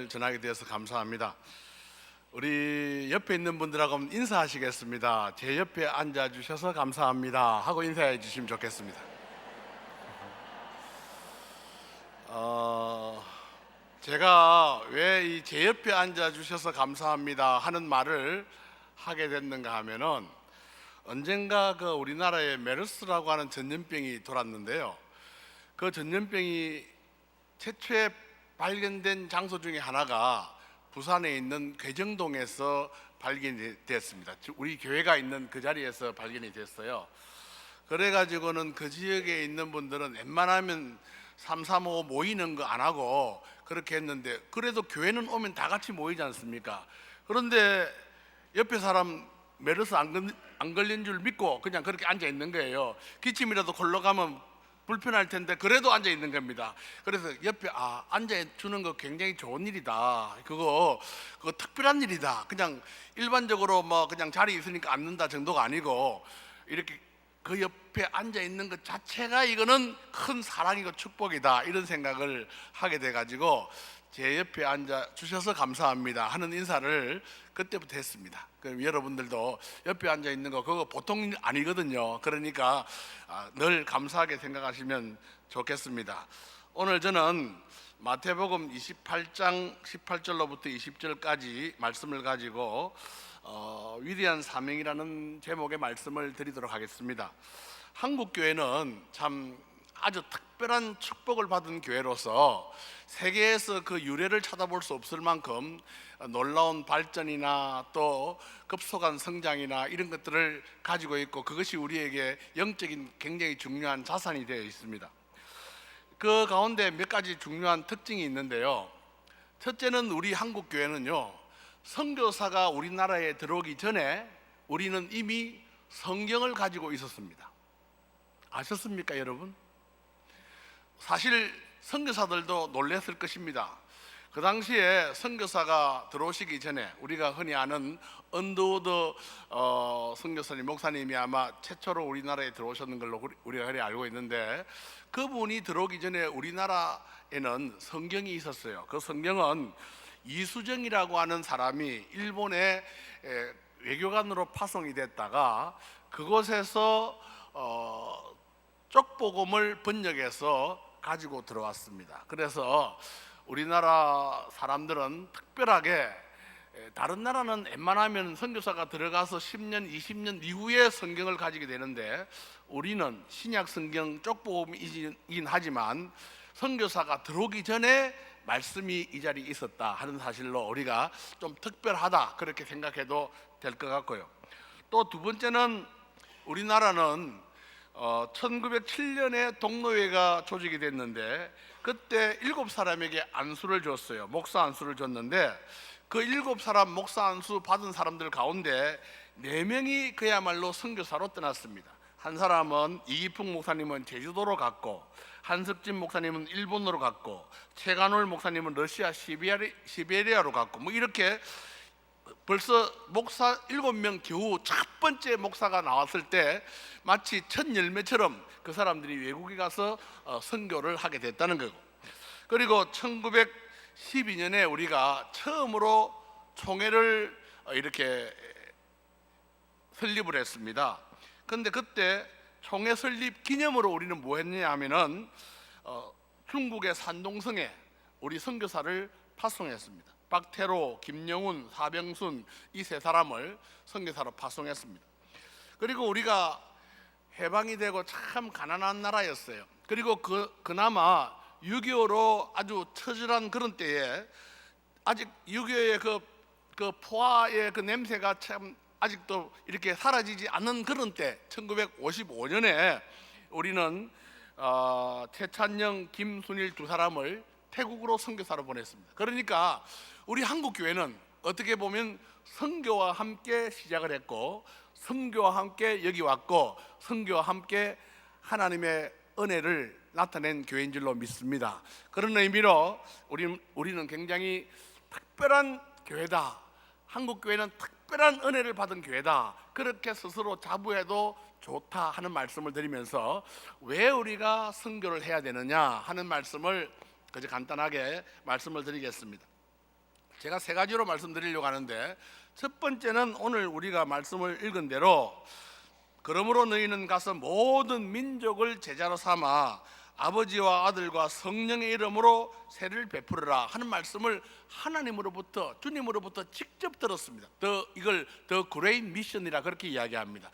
전하게 되어서 감사합니다. 우리 옆에 있는 분들하고 인사하시겠습니다. 제 옆에 앉아주셔서 감사합니다 하고 인사해 주시면 좋겠습니다. 제가 왜 제 옆에 앉아주셔서 감사합니다 하는 말을 하게 됐는가 하면은, 언젠가 우리나라에 메르스라고 하는 전염병이 돌았는데요, 그 전염병이 최초에 발견된 장소 중에 하나가 부산에 있는 괴정동에서 발견이 됐습니다. 우리 교회가 있는 그 자리에서 발견이 됐어요. 그래가지고는 그 지역에 있는 분들은 웬만하면 335 모이는 거 안 하고 그렇게 했는데, 그래도 교회는 오면 다 같이 모이지 않습니까? 그런데 옆에 사람 메르스 안 걸린 줄 믿고 그냥 그렇게 앉아 있는 거예요. 기침이라도 걸러가면 불편할 텐데 그래도 앉아 있는 겁니다. 그래서 옆에 앉아 주는 거 굉장히 좋은 일이다. 그거 특별한 일이다. 그냥 일반적으로 그냥 자리에 있으니까 앉는다 정도가 아니고, 이렇게 그 옆에 앉아 있는 것 자체가 이거는 큰 사랑이고 축복이다, 이런 생각을 하게 돼 가지고 제 옆에 앉아 주셔서 감사합니다 하는 인사를 그때부터 했습니다. 그럼 여러분들도 옆에 앉아 있는 거 그거 보통 아니거든요. 그러니까 늘 감사하게 생각하시면 좋겠습니다. 오늘 저는 마태복음 28장 18절로부터 20절까지 말씀을 가지고 위대한 사명이라는 제목의 말씀을 드리도록 하겠습니다. 한국교회는 참 아주 특별한 축복을 받은 교회로서 세계에서 그 유래를 찾아볼 수 없을 만큼 놀라운 발전이나 또 급속한 성장이나 이런 것들을 가지고 있고, 그것이 우리에게 영적인 굉장히 중요한 자산이 되어 있습니다. 그 가운데 몇 가지 중요한 특징이 있는데요, 첫째는 우리 한국교회는요, 선교사가 우리나라에 들어오기 전에 우리는 이미 성경을 가지고 있었습니다. 아셨습니까, 여러분? 사실 선교사들도 놀랐을 것입니다. 그 당시에 선교사가 들어오시기 전에 우리가 흔히 아는 언더우드 선교사님, 목사님이 아마 최초로 우리나라에 들어오셨는 걸로 우리가 그래 알고 있는데, 그분이 들어오기 전에 우리나라에는 성경이 있었어요. 그 성경은 이수정이라고 하는 사람이 일본의 외교관으로 파송이 됐다가 그곳에서 쪽복음을 번역해서 가지고 들어왔습니다. 그래서 우리나라 사람들은 특별하게, 다른 나라는 웬만하면 선교사가 들어가서 10년, 20년 이후에 성경을 가지게 되는데, 우리는 신약 성경 쪽복음이긴 하지만 선교사가 들어오기 전에 말씀이 이 자리에 있었다 하는 사실로 우리가 좀 특별하다, 그렇게 생각해도 될 것 같고요. 또 두 번째는, 우리나라는 1907년에 동로회가 조직이 됐는데, 그때 7사람에게 안수를 줬어요. 목사 안수를 줬는데, 그 7사람 목사 안수 받은 사람들 가운데 4명이 그야말로 선교사로 떠났습니다. 한 사람은 이기풍 목사님은 제주도로 갔고, 한석진 목사님은 일본으로 갔고, 최간월 목사님은 러시아 시베리아로 갔고, 이렇게 벌써 목사 7명 겨우 첫 번째 목사가 나왔을 때 마치 첫 열매처럼 그 사람들이 외국에 가서 선교를 하게 됐다는 거고, 그리고 1912년에 우리가 처음으로 총회를 이렇게 설립을 했습니다. 그런데 그때 총회 설립 기념으로 우리는 뭐 했냐 하면은 중국의 산동성에 우리 선교사를 파송했습니다. 박태로, 김영훈, 사병순, 이 3사람을 선교사로 파송했습니다. 그리고 우리가 해방이 되고 참 가난한 나라였어요. 그리고 그나마 6.25로 아주 처절한 그런 때에, 아직 6.25의 그 포화의 그 냄새가 참 아직도 이렇게 사라지지 않는 그런 때, 1955년에 우리는 최찬영, 김순일 2사람을 태국으로 선교사로 보냈습니다. 그러니까 우리 한국교회는 어떻게 보면 선교와 함께 시작을 했고, 선교와 함께 여기 왔고, 선교와 함께 하나님의 은혜를 나타낸 교회인 줄로 믿습니다. 그런 의미로 우리는 굉장히 특별한 교회다, 한국교회는 특별한 은혜를 받은 교회다, 그렇게 스스로 자부해도 좋다 하는 말씀을 드리면서, 왜 우리가 선교를 해야 되느냐 하는 말씀을 그저 간단하게 말씀을 드리겠습니다. 제가 세 가지로 말씀드리려고 하는데, 첫 번째는 오늘 우리가 말씀을 읽은 대로 그러므로 너희는 가서 모든 민족을 제자로 삼아 아버지와 아들과 성령의 이름으로 세례를 베풀어라 하는 말씀을 하나님으로부터, 주님으로부터 직접 들었습니다. 이걸 더 그레이트 미션이라 그렇게 이야기합니다.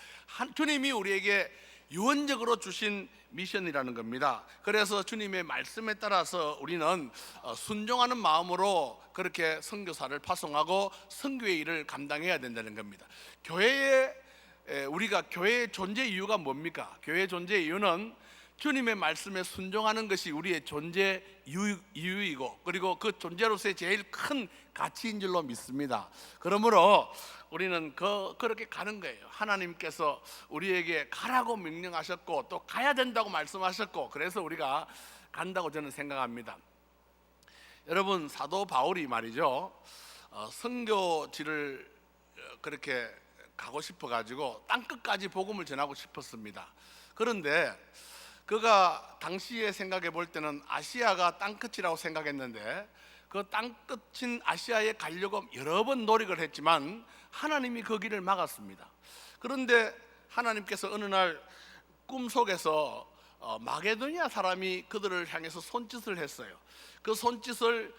주님이 우리에게 유언적으로 주신 미션이라는 겁니다. 그래서 주님의 말씀에 따라서 우리는 순종하는 마음으로 그렇게 선교사를 파송하고 선교의 일을 감당해야 된다는 겁니다. 우리가 교회의 존재 이유가 뭡니까? 교회의 존재 이유는 주님의 말씀에 순종하는 것이 우리의 존재 이유이고, 그리고 그 존재로서의 제일 큰 가치인 줄로 믿습니다. 그러므로 우리는 그렇게 가는 거예요. 하나님께서 우리에게 가라고 명령하셨고 또 가야 된다고 말씀하셨고, 그래서 우리가 간다고 저는 생각합니다. 여러분, 사도 바울이 말이죠, 선교지를 그렇게 가고 싶어 가지고 땅끝까지 복음을 전하고 싶었습니다. 그런데 그가 당시에 생각해 볼 때는 아시아가 땅끝이라고 생각했는데, 그 땅끝인 아시아에 가려고 여러 번 노력을 했지만 하나님이 그 길을 막았습니다. 그런데 하나님께서 어느 날 꿈속에서 마게도니아 사람이 그들을 향해서 손짓을 했어요. 그 손짓을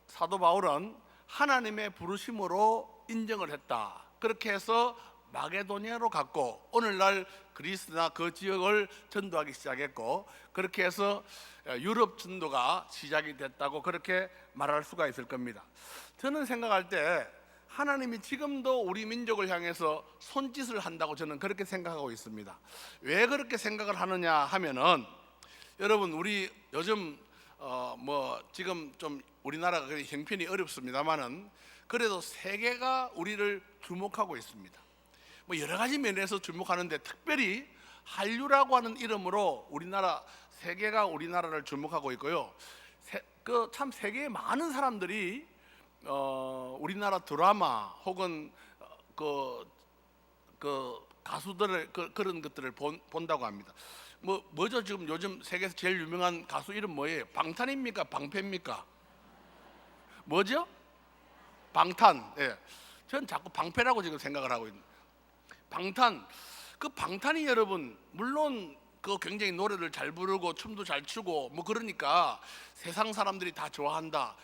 사도 바울은 하나님의 부르심으로 인정을 했다. 그렇게 해서 마게도니아로 갔고, 오늘날 그리스나 그 지역을 전도하기 시작했고, 그렇게 해서 유럽 전도가 시작이 됐다고 그렇게 말할 수가 있을 겁니다. 저는 생각할 때 하나님이 지금도 우리 민족을 향해서 손짓을 한다고 저는 그렇게 생각하고 있습니다. 왜 그렇게 생각을 하느냐 하면은, 여러분, 우리 요즘 지금 좀 우리나라가 형편이 어렵습니다만은 그래도 세계가 우리를 주목하고 있습니다. 여러 가지 면에서 주목하는데, 특별히 한류라고 하는 이름으로 세계가 우리나라를 주목하고 있고요. 참 세계의 많은 사람들이 우리나라 드라마 혹은 가수들의 그런 것들을 본다고 합니다. 뭐죠? 지금 요즘 세계에서 제일 유명한 가수 이름 뭐예요? 방탄입니까? 방패입니까? 뭐죠? 방탄. 예. 전 자꾸 방패라고 지금 생각을 하고 있는. 방탄이 여러분, 물론 굉장히 노래를 잘 부르고 춤도 잘 추고 그러니까 세상 사람들이 다 좋아한다,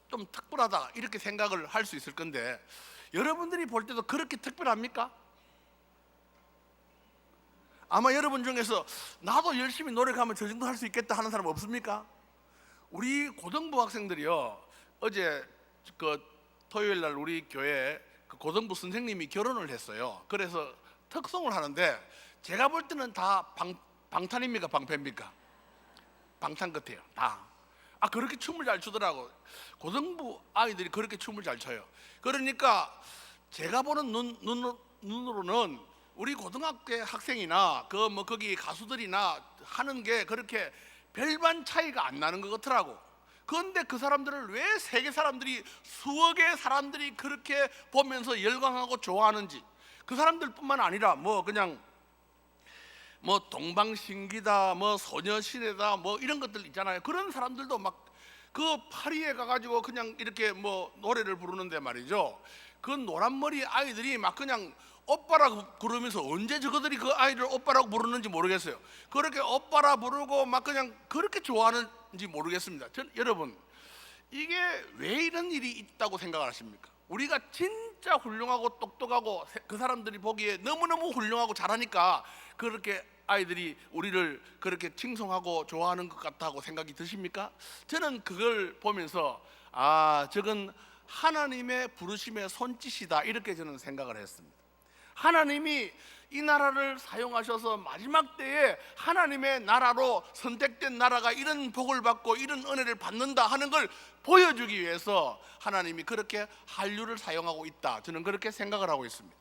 좀 특별하다, 이렇게 생각을 할 수 있을 건데, 여러분들이 볼 때도 그렇게 특별합니까? 아마 여러분 중에서 나도 열심히 노력하면 저 정도 할 수 있겠다 하는 사람 없습니까? 우리 고등부 학생들이요, 어제 토요일 날 우리 교회 고등부 선생님이 결혼을 했어요. 그래서 특송을 하는데, 제가 볼 때는 다 방탄입니까? 방패입니까? 방탄 같아요. 다. 그렇게 춤을 잘 추더라고. 고등부 아이들이 그렇게 춤을 잘 춰요. 그러니까 제가 보는 눈으로는 우리 고등학교 학생이나 거기 가수들이나 하는 게 그렇게 별반 차이가 안 나는 것 같더라고. 그런데 그 사람들을 왜 세계 사람들이, 수억의 사람들이 그렇게 보면서 열광하고 좋아하는지, 그 사람들뿐만 아니라 그냥 동방신기다, 소녀시대다, 이런 것들 있잖아요. 그런 사람들도 막 그 파리에 가가지고 그냥 이렇게 노래를 부르는데 말이죠, 그 노란머리 아이들이 막 그냥 오빠라고 부르면서, 언제 저거들이 그 아이를 오빠라고 부르는지 모르겠어요. 그렇게 오빠라 부르고 막 그냥 그렇게 좋아하는지 모르겠습니다. 여러분, 이게 왜 이런 일이 있다고 생각을 하십니까? 우리가 진짜 훌륭하고 똑똑하고 그 사람들이 보기에 너무너무 훌륭하고 잘하니까 그렇게 아이들이 우리를 그렇게 칭송하고 좋아하는 것 같다고 생각이 드십니까? 저는 그걸 보면서 저건 하나님의 부르심의 손짓이다, 이렇게 저는 생각을 했습니다. 하나님이 이 나라를 사용하셔서 마지막 때에 하나님의 나라로 선택된 나라가 이런 복을 받고 이런 은혜를 받는다 하는 걸 보여주기 위해서 하나님이 그렇게 한류를 사용하고 있다, 저는 그렇게 생각을 하고 있습니다.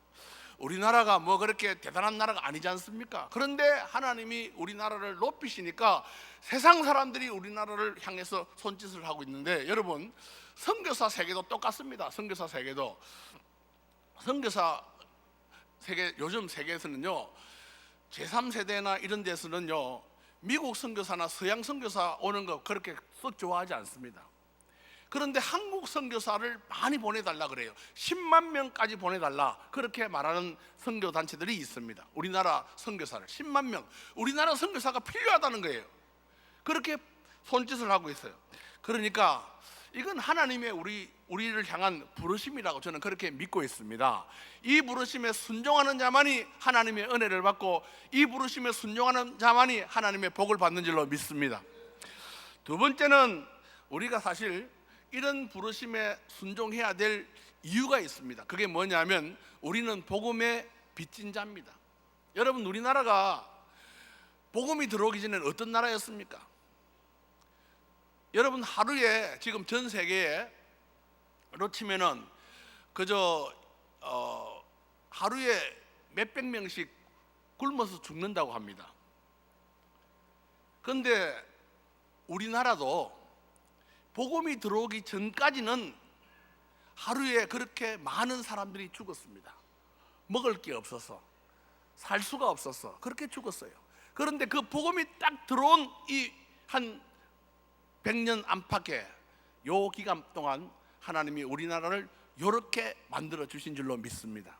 우리나라가 그렇게 대단한 나라가 아니지 않습니까? 그런데 하나님이 우리나라를 높이시니까 세상 사람들이 우리나라를 향해서 손짓을 하고 있는데, 여러분, 선교사 세계도 똑같습니다. 선교사 세계도 요즘 세계에서는요, 제3세대나 이런 데서는요, 미국 선교사나 서양 선교사 오는 거 그렇게 썩 좋아하지 않습니다. 그런데 한국 선교사를 많이 보내달라 그래요. 10만 명까지 보내달라 그렇게 말하는 선교 단체들이 있습니다. 우리나라 선교사를 10만 명, 우리나라 선교사가 필요하다는 거예요. 그렇게 손짓을 하고 있어요. 그러니까 이건 하나님의 우리를 향한 부르심이라고 저는 그렇게 믿고 있습니다. 이 부르심에 순종하는 자만이 하나님의 은혜를 받고, 이 부르심에 순종하는 자만이 하나님의 복을 받는 줄로 믿습니다. 두 번째는 우리가 사실 이런 부르심에 순종해야 될 이유가 있습니다. 그게 뭐냐면 우리는 복음의 빚진 자입니다. 여러분, 우리나라가 복음이 들어오기 전에는 어떤 나라였습니까? 여러분, 하루에 지금 전 세계로 치면은 그저 하루에 몇백 명씩 굶어서 죽는다고 합니다. 그런데 우리나라도 복음이 들어오기 전까지는 하루에 그렇게 많은 사람들이 죽었습니다. 먹을 게 없어서, 살 수가 없어서 그렇게 죽었어요. 그런데 그 복음이 딱 들어온 이 한 100년 안팎의 요 기간 동안 하나님이 우리나라를 이렇게 만들어 주신 줄로 믿습니다.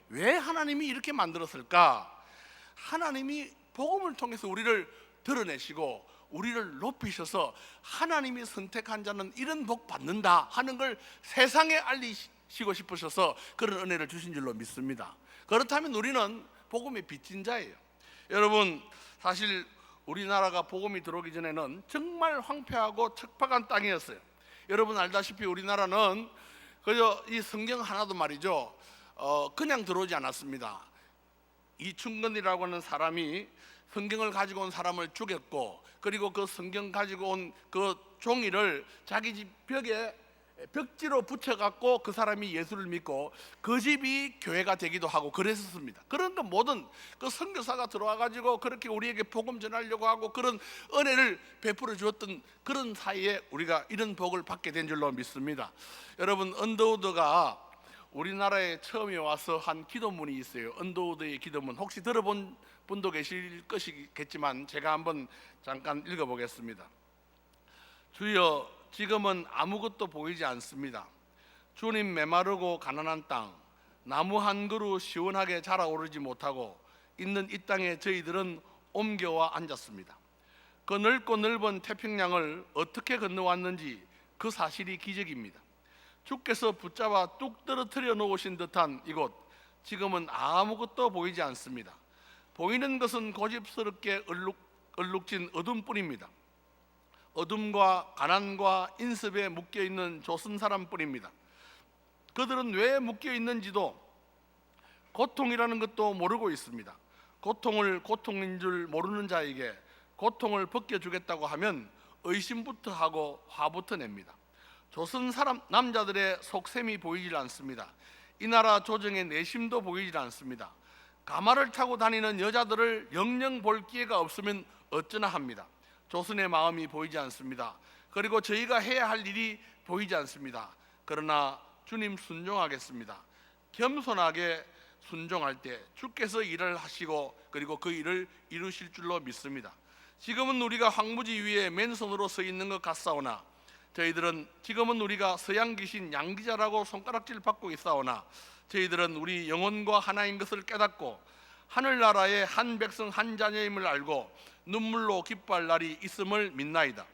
왜 하나님이 이렇게 만들었을까? 하나님이 복음을 통해서 우리를 드러내시고 우리를 높이셔서 하나님이 선택한 자는 이런 복 받는다 하는 걸 세상에 알리시고 싶으셔서 그런 은혜를 주신 줄로 믿습니다. 그렇다면 우리는 복음의 빚진 자예요. 여러분, 사실 우리나라가 복음이 들어오기 전에는 정말 황폐하고 척박한 땅이었어요. 여러분 알다시피 우리나라는 그저 이 성경 하나도 말이죠, 그냥 들어오지 않았습니다. 이충건이라고 하는 사람이 성경을 가지고 온 사람을 죽였고, 그리고 그 성경 가지고 온 그 종이를 자기 집 벽에 벽지로 붙여갖고 그 사람이 예수를 믿고 그 집이 교회가 되기도 하고 그랬었습니다. 그런 건 모든 그 선교사가 들어와가지고 그렇게 우리에게 복음 전하려고 하고 그런 은혜를 베풀어 주었던 그런 사이에 우리가 이런 복을 받게 된 줄로 믿습니다. 여러분, 언더우드가 우리나라에 처음에 와서 한 기도문이 있어요. 언더우드의 기도문, 혹시 들어본 분도 계실 것이겠지만 제가 한번 잠깐 읽어보겠습니다. 주여, 지금은 아무것도 보이지 않습니다. 주님, 메마르고 가난한 땅, 나무 한 그루 시원하게 자라오르지 못하고 있는 이 땅에 저희들은 옮겨와 앉았습니다. 그 넓고 넓은 태평양을 어떻게 건너왔는지 그 사실이 기적입니다. 주께서 붙잡아 뚝 떨어뜨려 놓으신 듯한 이곳, 지금은 아무것도 보이지 않습니다. 보이는 것은 고집스럽게 얼룩진 어둠뿐입니다. 어둠과 가난과 인습에 묶여있는 조선 사람뿐입니다. 그들은 왜 묶여있는지도, 고통이라는 것도 모르고 있습니다. 고통을 고통인 줄 모르는 자에게 고통을 벗겨주겠다고 하면 의심부터 하고 화부터 냅니다. 조선 사람 남자들의 속셈이 보이질 않습니다. 이 나라 조정의 내심도 보이질 않습니다. 가마를 타고 다니는 여자들을 영영 볼 기회가 없으면 어쩌나 합니다. 조선의 마음이 보이지 않습니다. 그리고 저희가 해야 할 일이 보이지 않습니다. 그러나 주님 순종하겠습니다. 겸손하게 순종할 때 주께서 일을 하시고 그리고 그 일을 이루실 줄로 믿습니다. 지금은 우리가 황무지 위에 맨손으로 서 있는 것 같사오나, 저희들은 지금은 우리가 서양 귀신 양기자라고 손가락질 받고 있사오나, 저희들은 우리 영혼과 하나인 것을 깨닫고 하늘나라의 한 백성 한 자녀임을 알고 눈물로 기뻐할 날이 있음을 믿나이다.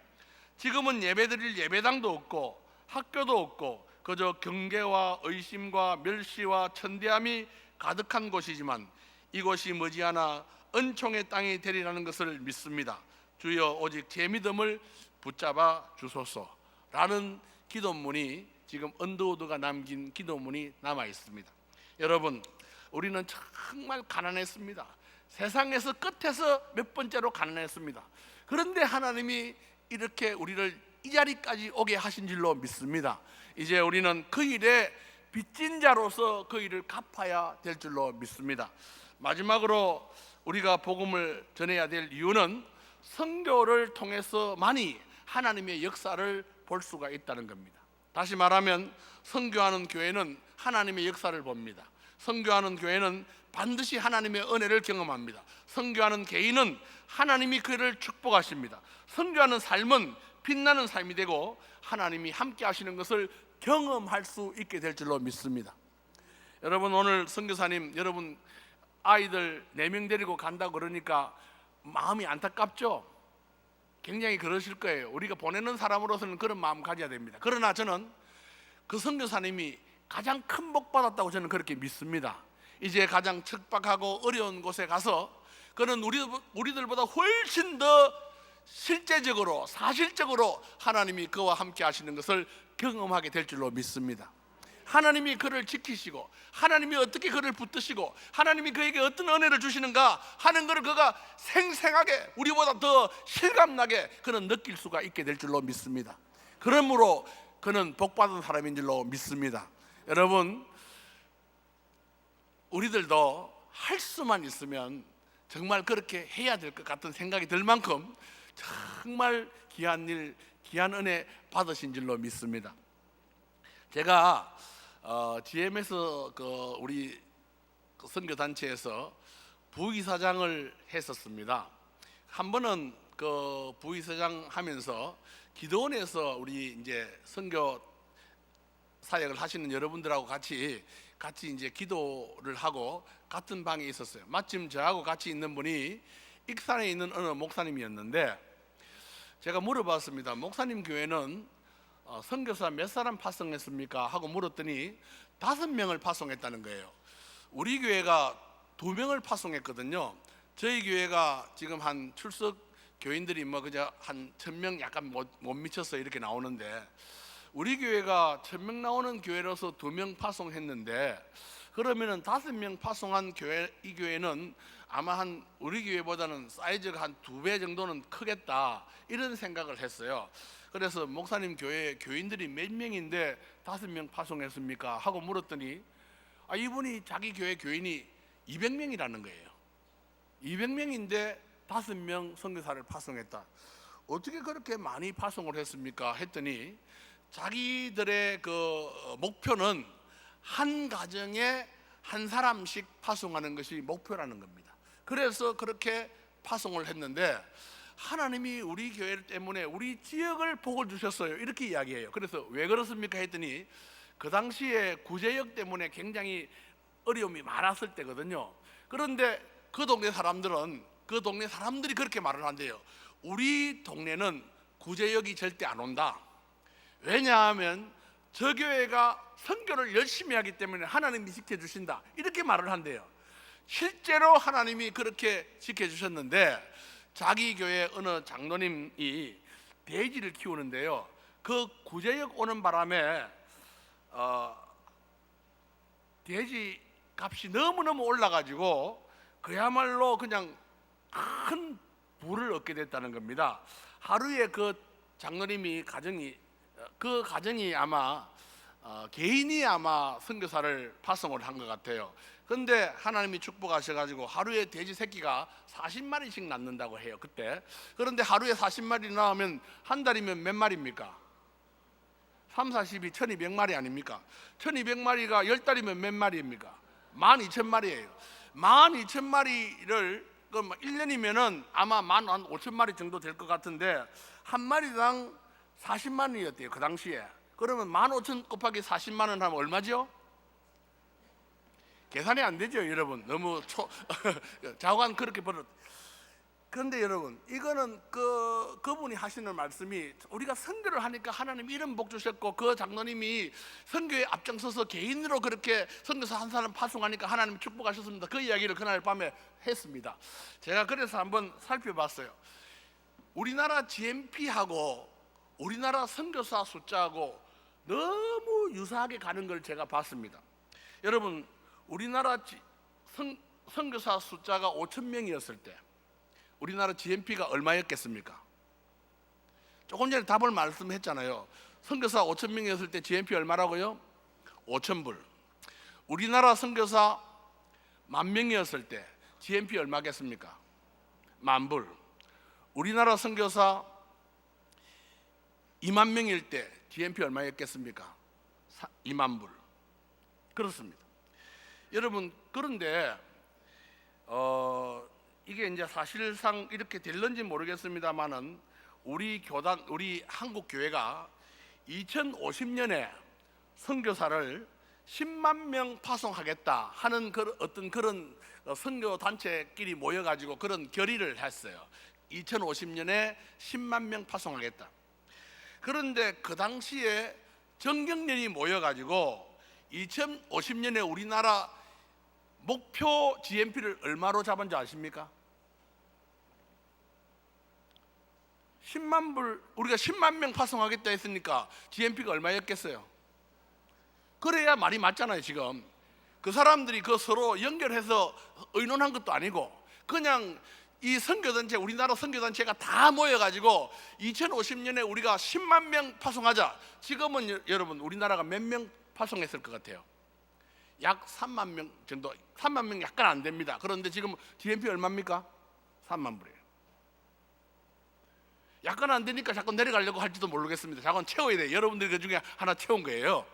지금은 예배드릴 예배당도 없고 학교도 없고 그저 경계와 의심과 멸시와 천대함이 가득한 곳이지만 이곳이 머지않아 은총의 땅이 되리라는 것을 믿습니다. 주여, 오직 제 믿음을 붙잡아 주소서 라는 기도문이, 지금 언더우드가 남긴 기도문이 남아 있습니다. 여러분, 우리는 정말 가난했습니다. 세상에서 끝에서 몇 번째로 가난했습니다. 그런데 하나님이 이렇게 우리를 이 자리까지 오게 하신 줄로 믿습니다. 이제 우리는 그 일에 빚진 자로서 그 일을 갚아야 될 줄로 믿습니다. 마지막으로 우리가 복음을 전해야 될 이유는 선교를 통해서만이 하나님의 역사를 볼 수가 있다는 겁니다. 다시 말하면 선교하는 교회는 하나님의 역사를 봅니다. 선교하는 교회는 반드시 하나님의 은혜를 경험합니다. 선교하는 개인은 하나님이 그를 축복하십니다. 선교하는 삶은 빛나는 삶이 되고 하나님이 함께 하시는 것을 경험할 수 있게 될 줄로 믿습니다. 여러분, 오늘 선교사님 여러분 아이들 4명 데리고 간다고 그러니까 마음이 안타깝죠? 굉장히 그러실 거예요. 우리가 보내는 사람으로서는 그런 마음 가져야 됩니다. 그러나 저는 그 선교사님이 가장 큰 복 받았다고 저는 그렇게 믿습니다. 이제 가장 척박하고 어려운 곳에 가서 그는 우리들보다 훨씬 더 실제적으로 사실적으로 하나님이 그와 함께 하시는 것을 경험하게 될 줄로 믿습니다. 하나님이 그를 지키시고 하나님이 어떻게 그를 붙드시고 하나님이 그에게 어떤 은혜를 주시는가 하는 것을 그가 생생하게 우리보다 더 실감나게 그는 느낄 수가 있게 될 줄로 믿습니다. 그러므로 그는 복받은 사람인 줄로 믿습니다. 여러분, 우리들도 할 수만 있으면 정말 그렇게 해야 될 것 같은 생각이 들 만큼 정말 귀한 일, 귀한 은혜 받으신 줄로 믿습니다. 제가 GM에서 우리 선교단체에서 부이사장을 했었습니다. 한 번은 그 부이사장 하면서 기도원에서 우리 이제 선교 사역을 하시는 여러분들하고 같이 이제 기도를 하고 같은 방에 있었어요. 마침 저하고 같이 있는 분이 익산에 있는 어느 목사님이었는데 제가 물어봤습니다. 목사님 교회는 선교사 몇 사람 파송했습니까? 하고 물었더니 5명을 파송했다는 거예요. 우리 교회가 2명을 파송했거든요. 저희 교회가 지금 한 출석 교인들이 뭐 그저 한 1000명 약간 못 미쳐서 이렇게 나오는데 우리 교회가 1000명 나오는 교회로서 2명 파송했는데 그러면은 5명 파송한 교회, 이 교회는 아마 한 우리 교회보다는 사이즈가 한 2배 정도는 크겠다 이런 생각을 했어요. 그래서 목사님 교회 교인들이 몇 명인데 5명 파송했습니까? 하고 물었더니 이분이 자기 교회 교인이 200명이라는 거예요. 200명인데 5명 선교사를 파송했다. 어떻게 그렇게 많이 파송을 했습니까? 했더니 자기들의 그 목표는 한 가정에 한 사람씩 파송하는 것이 목표라는 겁니다. 그래서 그렇게 파송을 했는데 하나님이 우리 교회 때문에 우리 지역을 복을 주셨어요. 이렇게 이야기해요. 그래서 왜 그렇습니까? 했더니 그 당시에 구제역 때문에 굉장히 어려움이 많았을 때거든요. 그런데 그 동네 사람들이 그렇게 말을 한대요. 우리 동네는 구제역이 절대 안 온다. 왜냐하면 저 교회가 선교를 열심히 하기 때문에 하나님이 지켜주신다. 이렇게 말을 한대요. 실제로 하나님이 그렇게 지켜주셨는데 자기 교회 어느 장로님이 돼지를 키우는데요. 그 구제역 오는 바람에 돼지 값이 너무너무 올라가지고 그야말로 그냥 큰 부를 얻게 됐다는 겁니다. 하루에 그 장로님이 가정이 아마 개인이 아마 선교사를 파송을 한 것 같아요. 그런데 하나님이 축복하셔가지고 하루에 돼지 새끼가 40마리씩 낳는다고 해요 그때. 그런데 하루에 40마리 낳으면 한 달이면 몇 마리입니까? 3, 40이 1200마리 아닙니까? 1200마리가 10달이면 몇 마리입니까? 12000마리예요 12000마리를 1년이면은 아마 15,000마리 정도 될 것 같은데 한 마리당 40만 원이었대요 그 당시에. 그러면 15,000 곱하기 40만 원 하면 얼마죠? 계산이 안 되죠 여러분. 너무 자관 그렇게 벌었. 그런데 여러분 이거는 그분이 하시는 말씀이 우리가 선교를 하니까 하나님 이런 복 주셨고 그 장로님이 선교에 앞장서서 개인으로 그렇게 선교사 한 사람 파송하니까 하나님 축복하셨습니다. 그 이야기를 그날 밤에 했습니다. 제가 그래서 한번 살펴봤어요. 우리나라 GMP하고 우리나라 선교사 숫자하고 너무 유사하게 가는 걸 제가 봤습니다. 여러분 우리나라 선교사 숫자가 5,000명이었을 때 우리나라 GMP가 얼마였겠습니까? 조금 전에 답을 말씀했잖아요. 선교사 5,000명이었을 때 GMP 얼마라고요? 5,000불. 우리나라 선교사 10,000명이었을 때 GMP 얼마겠습니까? 10,000불. 우리나라 선교사 20,000명일 때 GMP 얼마였겠습니까? 20,000불. 그렇습니다. 여러분 그런데 이게 이제 사실상 이렇게 될런지 모르겠습니다만은 우리 교단, 우리 한국 교회가 2050년에 선교사를 10만 명 파송하겠다 하는 어떤 그런 선교 단체끼리 모여가지고 그런 결의를 했어요. 2050년에 10만 명 파송하겠다. 그런데 그 당시에 정경련이 모여가지고 2050년에 우리나라 목표 GNP를 얼마로 잡은지 아십니까? 10만 불, 우리가 10만 명 파송하겠다 했으니까 GNP가 얼마였겠어요? 그래야 말이 맞잖아요. 지금 그 사람들이 그 서로 연결해서 의논한 것도 아니고 그냥 이 선교단체, 우리나라 선교단체가 다 모여가지고 2050년에 우리가 10만 명 파송하자. 지금은 여러분 우리나라가 몇 명 파송했을 것 같아요? 약 3만 명 정도. 3만 명 약간 안 됩니다. 그런데 지금 GNP 얼마입니까? 3만 불이에요. 약간 안 되니까 자꾸 내려가려고 할지도 모르겠습니다. 자꾸 채워야 돼요. 여러분들이 그 중에 하나 채운 거예요.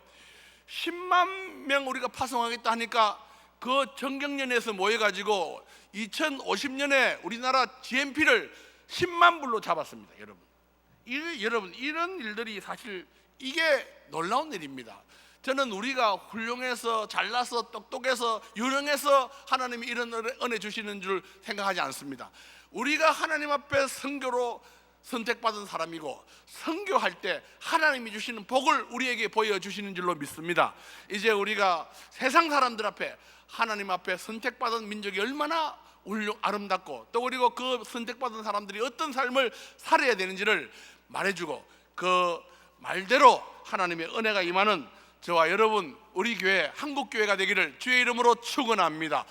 10만 명 우리가 파송하겠다 하니까 그 정경련에서 모여가지고 2050년에 우리나라 GNP를 10만 불로 잡았습니다. 여러분 이런 일들이 사실 이게 놀라운 일입니다. 저는 우리가 훌륭해서 잘나서 똑똑해서 유능해서 하나님이 이런 은혜 주시는 줄 생각하지 않습니다. 우리가 하나님 앞에 선교로 선택받은 사람이고 선교할 때 하나님이 주시는 복을 우리에게 보여주시는 줄로 믿습니다. 이제 우리가 세상 사람들 앞에 하나님 앞에 선택받은 민족이 얼마나 아름답고 또 그리고 그 선택받은 사람들이 어떤 삶을 살아야 되는지를 말해주고 그 말대로 하나님의 은혜가 임하는 저와 여러분 우리 교회 한국교회가 되기를 주의 이름으로 축원합니다.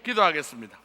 기도하겠습니다.